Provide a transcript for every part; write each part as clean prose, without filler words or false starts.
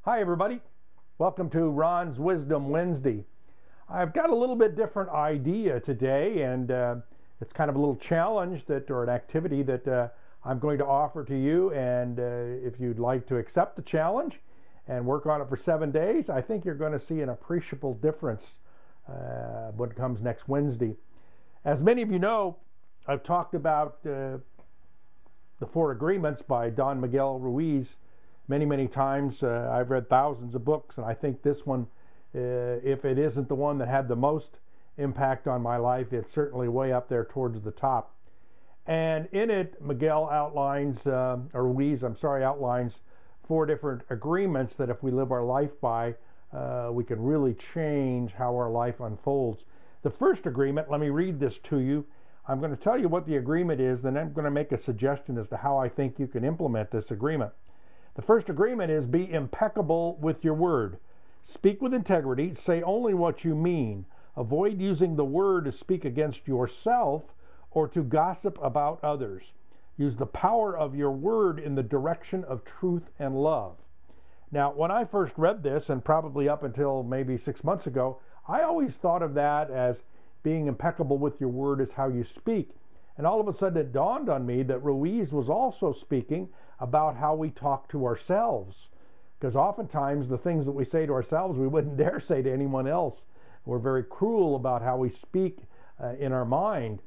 Hi everybody, welcome to Ron's Wisdom Wednesday. I've got a little bit different idea today, and it's kind of a little challenge or an activity that I'm going to offer to you, and if you'd like to accept the challenge and work on it for 7 days, I think you're going to see an appreciable difference when it comes next Wednesday. As many of you know, I've talked about the 4 Agreements by Don Miguel Ruiz many times. I've read thousands of books, and I think this one, if it isn't the one that had the most impact on my life, it's certainly way up there towards the top. And in it, Ruiz outlines 4 different agreements that if we live our life by, we can really change how our life unfolds. The first agreement, let me read this to you. I'm going to tell you what the agreement is, then I'm going to make a suggestion as to how I think you can implement this agreement. The first agreement is be impeccable with your word. Speak with integrity. Say only what you mean. Avoid using the word to speak against yourself or to gossip about others. Use the power of your word in the direction of truth and love. Now, when I first read this, and probably up until maybe 6 months ago, I always thought of that as being impeccable with your word is how you speak. And all of a sudden it dawned on me that Ruiz was also speaking about how we talk to ourselves. Because oftentimes the things that we say to ourselves, we wouldn't dare say to anyone else. We're very cruel about how we speak in our mind.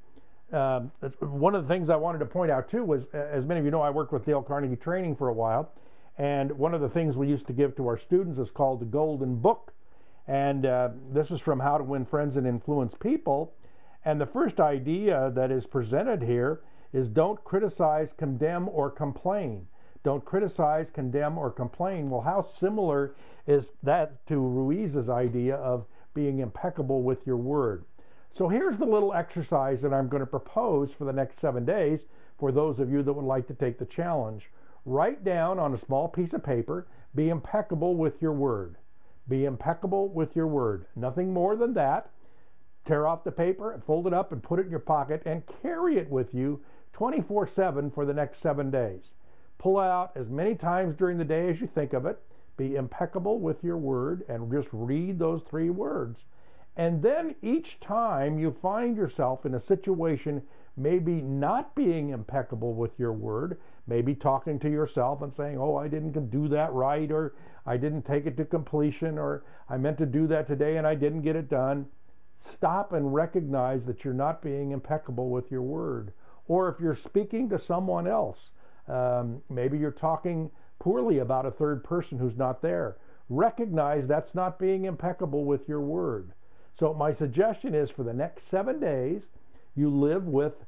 One of the things I wanted to point out too was, as many of you know, I worked with Dale Carnegie Training for a while. And one of the things we used to give to our students is called the Golden Book. And this is from How to Win Friends and Influence People. And the first idea that is presented here is don't criticize, condemn, or complain. Don't criticize, condemn, or complain. Well, how similar is that to Ruiz's idea of being impeccable with your word? So here's the little exercise that I'm going to propose for the next 7 days for those of you that would like to take the challenge. Write down on a small piece of paper, be impeccable with your word. Be impeccable with your word. Nothing more than that. Tear off the paper, fold it up, and put it in your pocket, and carry it with you 24/7 for the next 7 days. Pull out as many times during the day as you think of it. Be impeccable with your word, and just read those 3 words. And then each time you find yourself in a situation maybe not being impeccable with your word, maybe talking to yourself and saying, oh, I didn't do that right, or I didn't take it to completion, or I meant to do that today and I didn't get it done. Stop and recognize that you're not being impeccable with your word. Or if you're speaking to someone else, maybe you're talking poorly about a third person who's not there. Recognize that's not being impeccable with your word. So my suggestion is for the next 7 days, you live with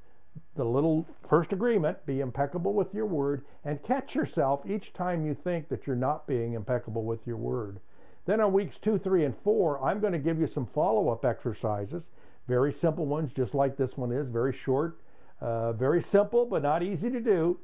the little first agreement, be impeccable with your word, and catch yourself each time you think that you're not being impeccable with your word. Then on weeks 2, 3, and 4, I'm going to give you some follow-up exercises, very simple ones, just like this one is, very short, very simple, but not easy to do.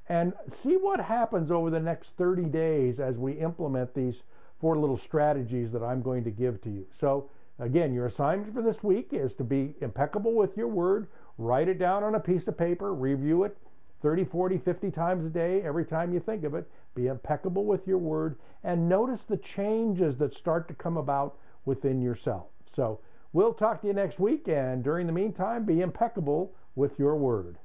And see what happens over the next 30 days as we implement these 4 little strategies that I'm going to give to you. So again, your assignment for this week is to be impeccable with your word. Write it down on a piece of paper, review it 30, 40, 50 times a day, every time you think of it. Be impeccable with your word, and notice the changes that start to come about within yourself. So we'll talk to you next week, and during the meantime, be impeccable with your word.